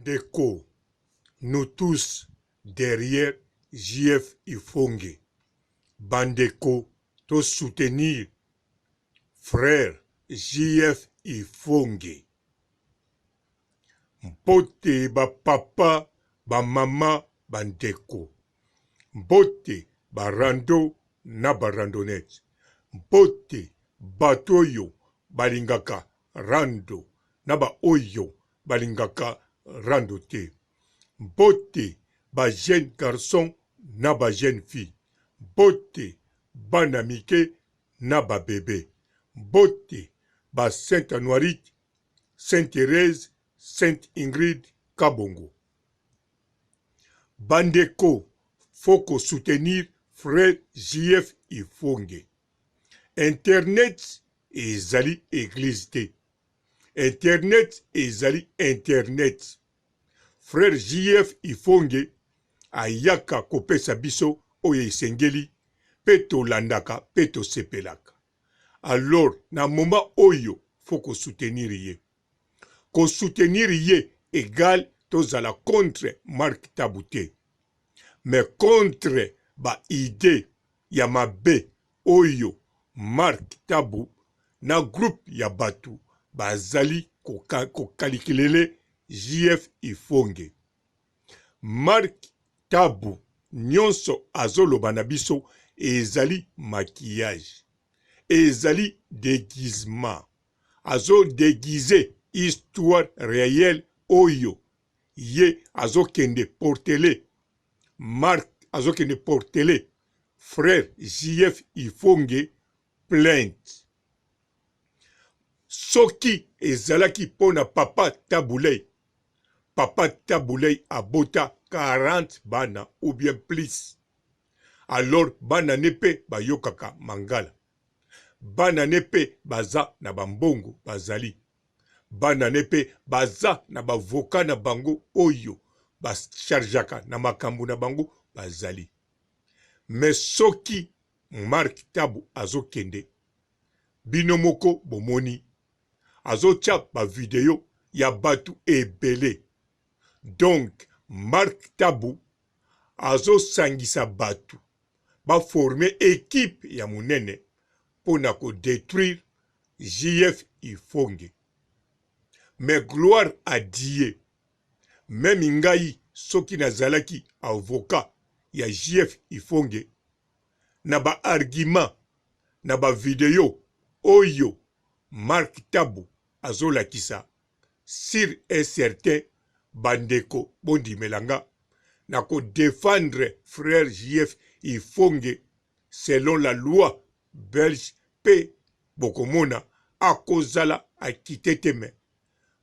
Déco, nous tous derrière JF Ifongue. Bandeko, to soutenir frère JF Ifongue. Mbote ba papa, ba mama, bandeko. Mbote ba rando na ba randonnette. Mbote batoyo balingaka rando na ba oyo balingaka rando te. Mbote ba jeune garçon na ba jeune fille. Mbote bana mike na ba bébé. Mbote ba Sainte Anoirite, Sainte Thérèse, Sainte Ingrid Kabongo. Bandeko, faut soutenir frère JF Ifongue. Internet ezali église te. Internet ezali internet. Frère JF Ifongue ayaka kopesa biso oyo esengeli pe tolandaka pe tosepelaka. Alors na moment oyo faut soutenir ye. Ko soutenir ye égal tozala contre Marc Tabouté. Mais contre ba idée ya mabe oyo Marc Tabou na groupe ya batu bazali kokalikilele JF Ifongue. Marc Tabou nyonso azoloba na biso ezali maquillage, ezali déguisement, azo déguisé histoire réelle oyo ye azokende portele. Marc azokende portele frère JF Ifongue plainte. Soki ezalaki pona papa Taboulay. Papa Taboulay abota 40 bana ou bien plus. Alors bana nepe bayokaka mangala. Bana nepe baza na bambongo bazali. Bana nepe baza na bavoka na bango oyo bachargeaka na makambo na bango bazali. Mais soki Marc Tabou azokende bino moko bomoni azotia ba video ya batu ebele. Donc Marc Tabou azosangisa batu ba former équipe ya munene pona ko détruire JF Ifongue. Mais gloire à Dieu. Même ngai soki nazalaki avocat ya JF Ifongue na ba argument na ba video oyo Marc Tabou azolakisa sur un certain bandeko bondimelanga na ko défendre frère JF Ifongue selon la loi belge pe bokomona akozala akiteteme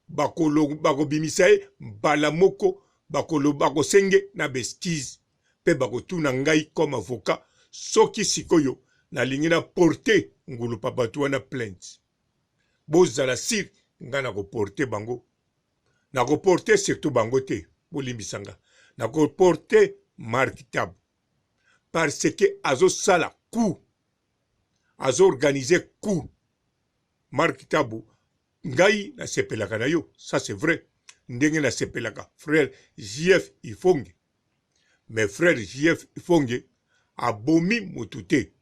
bakobimisa ye mbala moko bakosenge na bestize pe bakotuna ngai comme avocat soki sikoyo nalingi na porte ngulupa batu wana plainte bozala sir nga na koporte bango na koporte surtout bango te bolimbisanga na koporte Marc Tabou parce que azosala coup azo-organiser coup. Marc Tabou ngai na sepelaka na yo, ça c'est vrai. Ndenge na sepelaka frère JF Ifongue. Mais frère JF Ifongue abomi mutu te.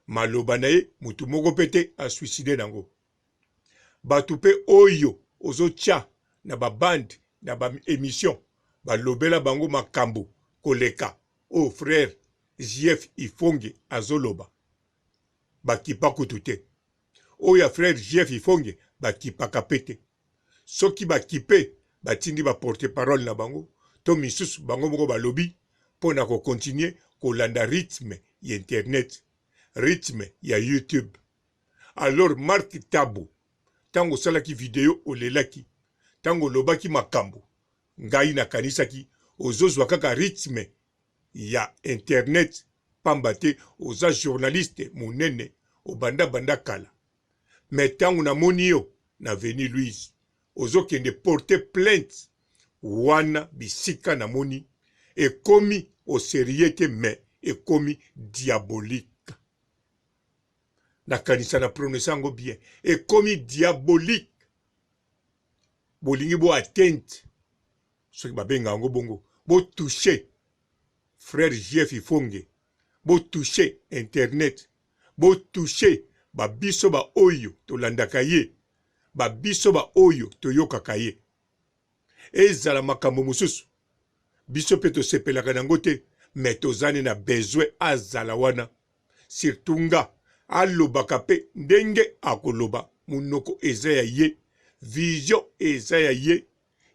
Maloba na ye mutu moko pete a suicide nango. Batu pe oyo ozotia na ba bande na ba émission balobela bango makambo koleka. Oh frère JF Ifongue azoloba. Bakipa kutu te. Oya frère JF Ifongue bakipaka pete. Soki bakipe batindi ba porte parole na bango to misusu bango moko balobi pona ko continuer kolanda rythme ya internet, rythme ya YouTube. Alors Marc Tabou tango salaki video olelaki tango lobaki makambo ngai na kanisaki ozozwa kaka rythme ya internet pambate oza journaliste munene obanda banda kala. Mais tango na moni yo na Veni Louise ozokende porter plainte wana bisika na moni ekomi au sérieux te mais ekomi diabolique. Na kanisa na prononcer ngo bien ekomi diabolique. Bolingi bo atteinte Ce qui babenga ngo bongo. Bo toucher frère JF Ifonge. Bo toucher internet. Bo toucher ba biso ba oyo to landaka ye. Ba biso ba oyo to yokaka ye. Ezala makambo mususu. Biso pe to sepelaka nango te. Mais tozani na besoin azala wana. Surtout nga alobaka pe ndenge akoloba munoko eza ya ye. Vision eza ya ye.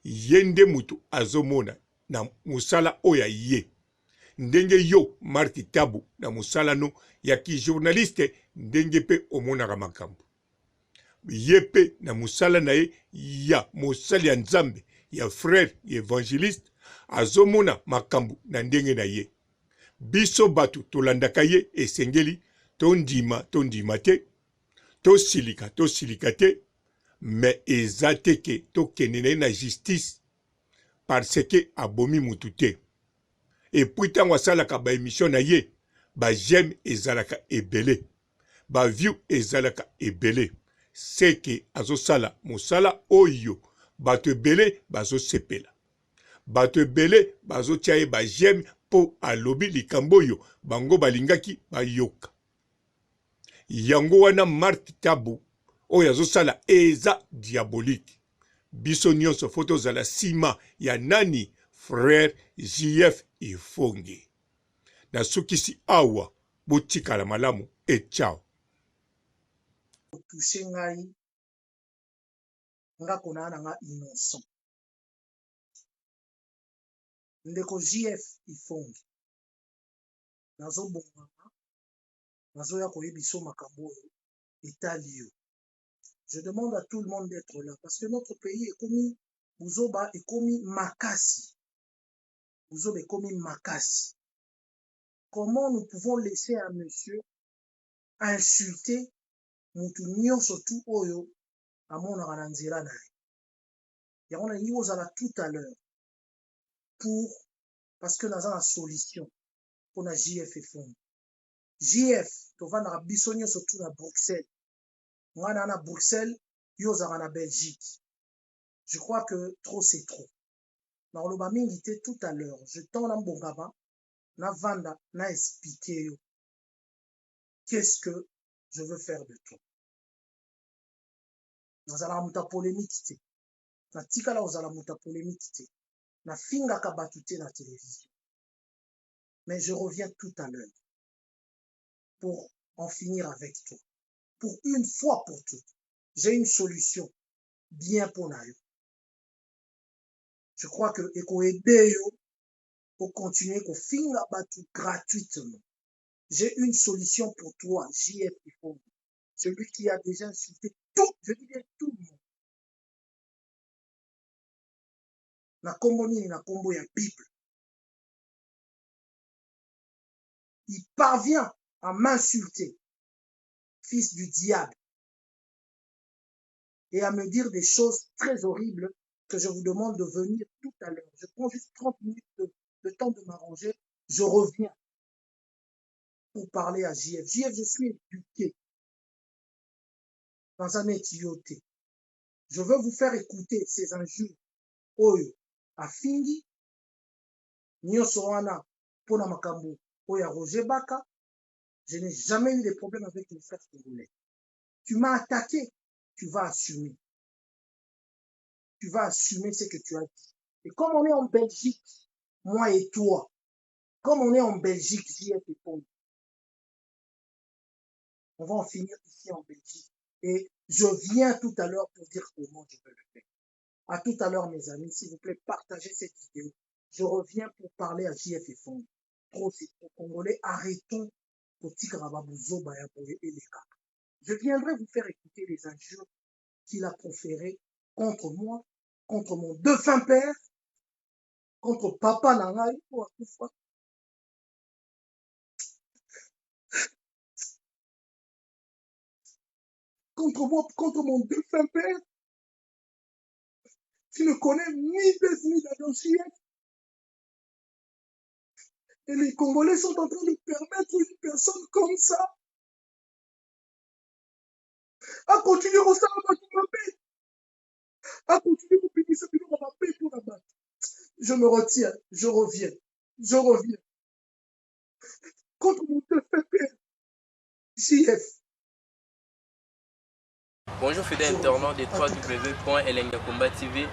Yende mutu azomona na musala oya ye. Ndenge yo Mark Tabu na musala no ya ki journaliste ndenge pe omonaka makambo. Ye pe na musala na ye ya musali ya nzambe ya frère évangéliste azomona makambo na ndenge na ye. Biso batu tolandaka ye esengeli tondima te, tosilika te, mais eza teke tokende na ye na justice parce que abomi mutu te. Et puis ntango asalaka ba émission na ye, ba j'aime ezalaka ebele, ba view ezalaka ebele. Seke azosala mosala oyo bato ebele bazosepela. Bato ebele bazotia ye ba j'aime po alobi likambo oyo bango balingaki bayoka. Yango wana Mark Tabu oyo azosala eza diabolique. Biso nyonso foto zala sima ya nani frère JF Ifonge. Na sukisi awa botikala malamu et ciao. Touché ngai nga konana nga innocent. Ndeko JF Ifonge. Nazo bongama. Nazo ya koyebiso makambo etali yo. Je demande à tout le monde d'être là parce que notre pays est commis Buzoba est commis makasi. Buzoba est commis makasi. Comment nous pouvons laisser un monsieur insulter mutu nyonso tu oyo amonaka na nzela na ye. Yango na niveau ozala tout à l'heure pour parce que naza na solution pour na JF Ifonge. JF tovandaka biso nyonso tu na Bruxelles. Ngana na Bruxelles, yo ozala na Belgique. Je crois que trop c'est trop. Na oloba mingi te tout à l'heure. Je tends na mbongaba na vanda na expliquer yo. Qu'est-ce que je veux faire de toi? Nazala muta polémique te. Na tikala ozala muta polémique te. Na finga kabatu te na télévision. Mais je reviens tout à l'heure pour en finir avec toi. Pour une fois pour toutes, j'ai une solution bien pour na yo. Je crois que eko aider yo pour continuer ko finga batu gratuitement. J'ai une solution pour toi, JF Ifonge. Celui qui a déjà insulté tout, je dis bien tout le monde. Na kombo nini na kombo ya Bible. Il parvient à m'insulter, fils du diable, et à me dire des choses très horribles que je vous demande de venir tout à l'heure. Je prends juste 30 minutes de temps de m'arranger. Je reviens pour parler à JF. JF, je suis éduqué dans un étioté. Je veux vous faire écouter ces injures. Oyo, afingi, nyonso wana, pona makambo, oya Roger Baka. Je n'ai jamais eu de problème avec les frères congolais. Tu m'as attaqué, tu vas assumer. Tu vas assumer ce que tu as dit. Et comme on est en Belgique, moi et toi, comme on est en Belgique, JF Ifonge, on va en finir ici en Belgique. Et je viens tout à l'heure pour dire comment je vais le faire. À tout à l'heure, mes amis, s'il vous plaît, partagez cette vidéo. Je reviens pour parler à JF Ifonge. Trop, c'est trop congolais. Arrêtons je viendrai vous faire écouter les injures qu'il a proférées contre moi, contre mon défunt père, contre papa Nangai, contre moi, contre mon défunt père. Tu ne connais ni Bess ni Dadochienne. Et les Congolais sont en train de permettre une personne comme ça à continuer au salon de ma paix, à continuer au pays, c'est pour la paix pour la battre. je me retiens, je reviens. Contre mon TFP, JF. Bonjour fidèles internautes de www.elengiakomba TV.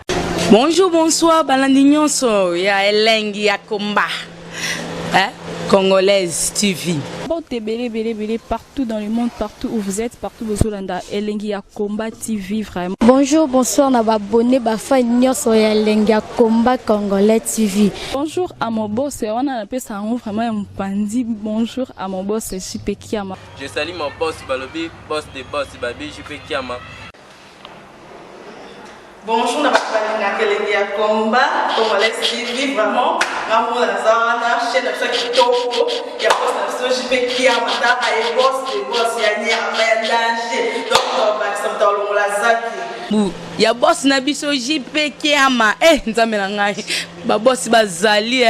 Bonjour, bonsoir, balandi nyonso ya Elengi ya Komba. Congolaise TV. Belé, partout dans le monde, partout où vous êtes, partout où vous êtes, Elengi ya Komba TV, vraiment. Bonjour, bonsoir, na abonné bafa nyonso ya Elengi ya Komba Congolais TV. Bonjour à mon boss, on a appelé ça vraiment un pandi. Bonjour à mon boss, JP Kiama. Je salue mon boss Balobi, boss des boss Babi, JP Kiama. Bonjour, na Elengi ya Komba Congolais TV, vraiment. Ngamo na zana, chaîne de chaque toko, ya boss na JP Kiama, ta ay boss des boss ya ni ya danger. Donc on va s'entendre la zaki. Ya boss na biso JP Kiama, nzambe na ngai. Ba boss bazali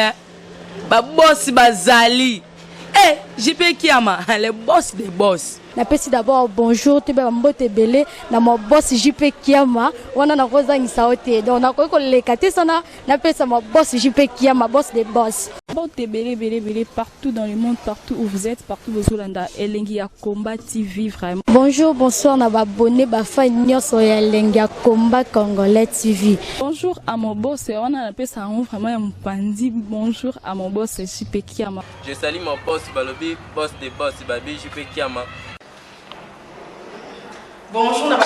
ba boss bazali. JP Kiama, le boss des boss. Napesi d'abord bonjour, tu be mbote belé na mon boss JP Kiama, wana na kozangisa ote. Donc na ko lekate sana, napesa mon boss JP Kiama, boss des boss. Belé, partout dans le monde, partout où vous êtes, partout où vous êtes, Elengi ya Komba TV, vraiment. Bonjour, bonsoir, na abonné bafa nyonso ya Elengi ya Komba Congolais TV. Bonjour à mon boss, on a appelé ça vraiment un pandi. Bonjour à mon boss, JP Kiama. Je salue mon boss Balobi, boss des boss Babi, JP Kiama. Bonjour, na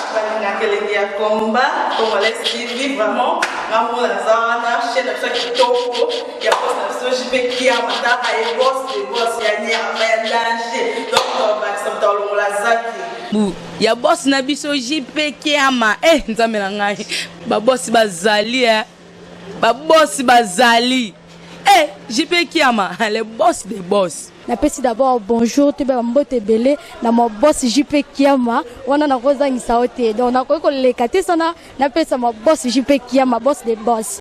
Elengi ya Komba Congolais TV, vraiment. Ngamo na zana, chaîne de chaque toko, ya boss na JP Kiama, ta ay boss des boss ya ni ya danger. Donc on va s'entendre la zaki. Ya boss na biso JP Kiama, nzambe na ngai. Ba boss bazali ba boss bazali. JP Kiama, le boss des boss. Napesi d'abord bonjour, tu be mbote belé na mon boss JP Kiama, wana na kozangisa ote. Donc na ko lekate sana, napesa mon boss JP Kiama, boss des boss.